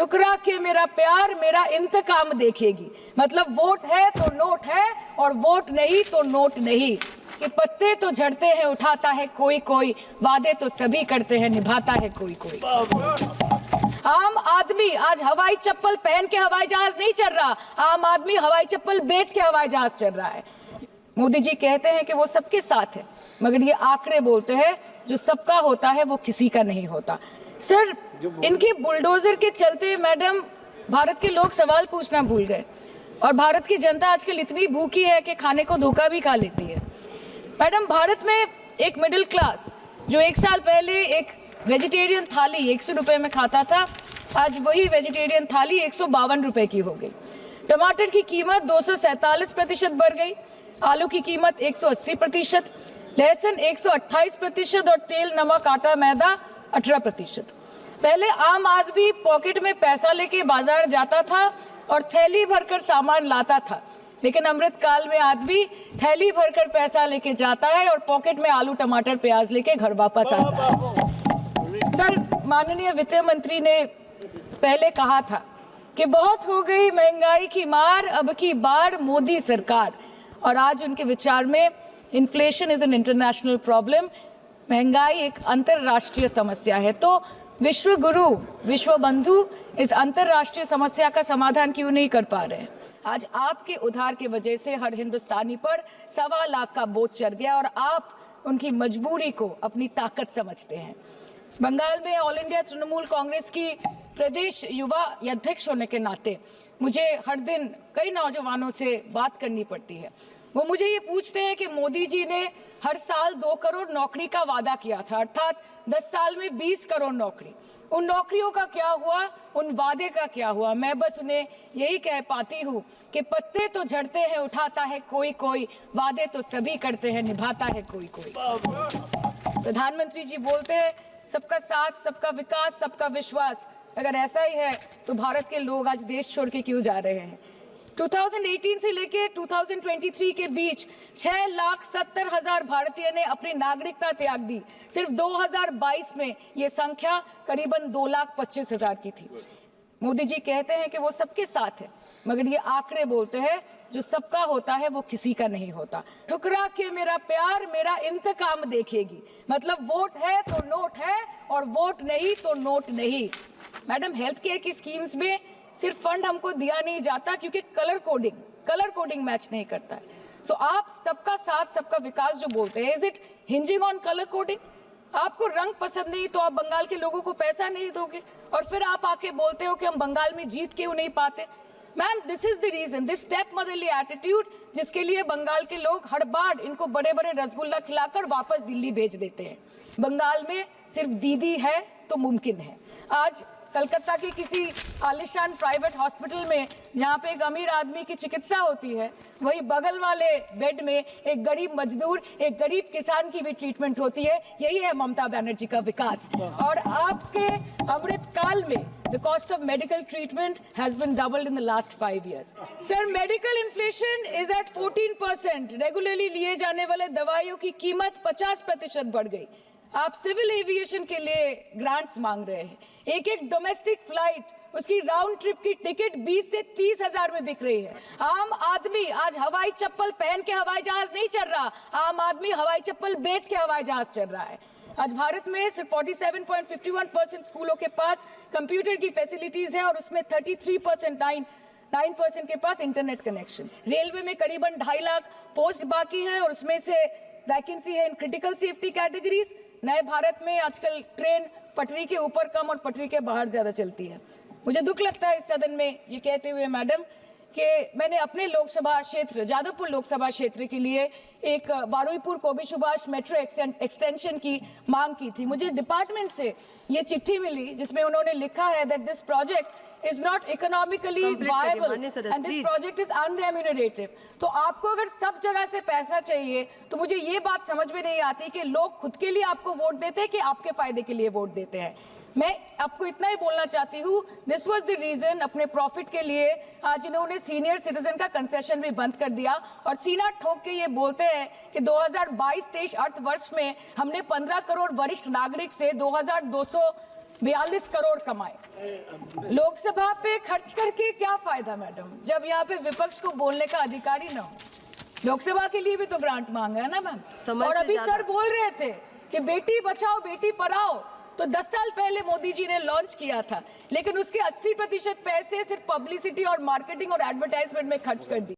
ठुकरा के मेरा प्यार मेरा इंतकाम देखेगी। मतलब वोट है तो नोट है और वोट नहीं तो नोट नहीं। कि पत्ते तो झड़ते हैं उठाता है कोई कोई, वादे तो सभी करते हैं निभाता है कोई कोई। आम आदमी आज हवाई चप्पल पहन के हवाई जहाज नहीं चल रहा, आम आदमी हवाई चप्पल बेच के हवाई जहाज चल रहा है। मोदी जी कहते हैं कि वो सबके साथ है, मगर ये आंकड़े बोलते हैं जो सबका होता है वो किसी का नहीं होता। सर, इनके बुलडोजर के चलते मैडम भारत के लोग सवाल पूछना भूल गए और भारत की जनता आजकल इतनी भूखी है कि खाने को धोखा भी खा लेती है। मैडम, भारत में एक मिडिल क्लास जो एक साल पहले एक वेजिटेरियन थाली 100 रुपए में खाता था, आज वही वेजिटेरियन थाली 152 रुपए की हो गई। टमाटर की कीमत 247% बढ़ गई, आलू की कीमत 180%, लहसुन 128% और तेल नमक आटा मैदा 18%। पहले आम आदमी पॉकेट में पैसा लेके बाजार जाता था और थैली भरकर सामान लाता था, लेकिन अमृतकाल में आदमी थैली भरकर पैसा लेके जाता है और पॉकेट में आलू टमाटर प्याज लेके घर वापस आता है। सर, माननीय वित्त मंत्री ने पहले कहा था कि बहुत हो गई महंगाई की मार, अब की बार मोदी सरकार, और आज उनके विचार में inflation is an international problem, महंगाई एक अंतर्राष्ट्रीय समस्या है। तो विश्व गुरु विश्व बंधु इस अंतर्राष्ट्रीय समस्या का समाधान क्यों नहीं कर पा रहे हैं? आज आपके उधार की वजह से हर हिंदुस्तानी पर 1.25 लाख का बोझ चढ़ गया और आप उनकी मजबूरी को अपनी ताकत समझते हैं। बंगाल में ऑल इंडिया तृणमूल कांग्रेस की प्रदेश युवा अध्यक्ष होने के नाते मुझे हर दिन कई नौजवानों से बात करनी पड़ती है। वो मुझे ये पूछते हैं कि मोदी जी ने हर साल 2 करोड़ नौकरी का वादा किया था, अर्थात 10 साल में 20 करोड़ नौकरी। उन नौकरियों का क्या हुआ, उन वादे का क्या हुआ? मैं बस उन्हें यही कह पाती हूँ कि पत्ते तो झड़ते हैं उठाता है कोई कोई, वादे तो सभी करते हैं निभाता है कोई कोई। प्रधानमंत्री जी बोलते हैं सबका साथ, सबका विकास, सबका विश्वास। अगर ऐसा ही है तो भारत के लोग आज देश छोड़ के क्यों जा रहे हैं? 2018 से लेके 2023 के बीच 6,70,000 भारतीय ने अपनी नागरिकता त्याग दी। सिर्फ 2022 में ये संख्या करीबन 2,25,000 की थी। मोदी जी कहते हैं कि वो सबके साथ है, मगर ये आंकड़े बोलते हैं जो सबका होता है वो किसी का नहीं होता। ठुकरा के मेरा प्यार मेरा इंतकाम देखेगी। मतलब वोट है तो नोट है और वोट नहीं तो नोट नहीं। मैडम, हेल्थ केयर की स्कीम्स में सिर्फ फंड हमको दिया नहीं जाता क्योंकि कलर कोडिंग मैच नहीं करता है। सो आप सबका साथ सबका विकास जो बोलते हैं, is it hinging on colour coding? आपको रंग पसंद नहीं तो आप बंगाल के लोगों को पैसा नहीं दोगे और फिर आप आके बोलते हो कि हम बंगाल में जीत क्यों नहीं पाते? Ma'am, this is the reason, this step motherly attitude, जिसके लिए बंगाल के लोग हर बार इनको बड़े बड़े रसगुल्ला खिलाकर वापस दिल्ली भेज देते हैं। बंगाल में सिर्फ दीदी है तो मुमकिन है। आज कलकत्ता के किसी आलिशान प्राइवेट हॉस्पिटल में जहाँ पे एक अमीर आदमी की चिकित्सा होती है, वही बगल वाले बेड में एक गरीब मजदूर, एक गरीब किसान की भी ट्रीटमेंट होती है। यही है ममता बनर्जी का विकास। और आपके अमृतकाल में the cost of medical treatment has been doubled in the last 5 years. Sir, medical inflation is at 14%. Regularly लिए जाने वाले दवाइयों की कीमत 50% बढ़ गई। आप सिविल एविएशन के लिए ग्रांट्स मांग रहे हैं। एक एक डोमेस्टिक फ्लाइट उसकी राउंड ट्रिप की टिकट 20 से 30 हजार में बिक रही है। आम आदमी आज हवाई चप्पल पहन के हवाई जहाज नहीं चल रहा, आम आदमी हवाई चप्पल बेच के हवाई जहाज चल रहा है। आज भारत में सिर्फ 47.51% स्कूलों के पास कंप्यूटर की फैसिलिटीज है और उसमें 9% के पास इंटरनेट कनेक्शन। रेलवे में करीबन 2.5 लाख पोस्ट बाकी हैं और उसमें से वैकेंसी है इन क्रिटिकल सेफ्टी कैटेगरीज। नए भारत में आजकल ट्रेन पटरी के ऊपर कम और पटरी के बाहर ज्यादा चलती है। मुझे दुख लगता है इस सदन में ये कहते हुए मैडम कि मैंने अपने लोकसभा क्षेत्र जादवपुर लोकसभा क्षेत्र के लिए एक बारुईपुर कोबी सुभाष मेट्रो एक्सटेंशन की मांग की थी। मुझे डिपार्टमेंट से ये चिट्ठी मिली जिसमें उन्होंने लिखा है that this project is not economically viable and this project is unremunerative. तो आपको अगर सब जगह से पैसा चाहिए तो मुझे ये बात समझ में नहीं आती कि लोग खुद के लिए आपको वोट देते हैं कि आपके फायदे के लिए वोट देते हैं। मैं आपको इतना ही बोलना चाहती हूँ, दिस वाज द रीजन अपने प्रॉफिट के लिए आज इन्होंने सीनियर सिटीजन का कंसेशन भी बंद कर दिया और सीना ठोक के ये बोलते हैं कि 2022-23 अर्थ वर्ष में हमने 15 करोड़ वरिष्ठ नागरिक से 2,200 42 करोड़ कमाए। लोकसभा पे खर्च करके क्या फायदा मैडम, जब यहाँ पे विपक्ष को बोलने का अधिकार ही ना हो। लोकसभा के लिए भी तो ग्रांट मांगा है ना मैम। और अभी सर बोल रहे थे कि बेटी बचाओ बेटी पढ़ाओ, तो 10 साल पहले मोदी जी ने लॉन्च किया था, लेकिन उसके 80% पैसे सिर्फ पब्लिसिटी और मार्केटिंग और एडवर्टाइजमेंट में खर्च कर दी।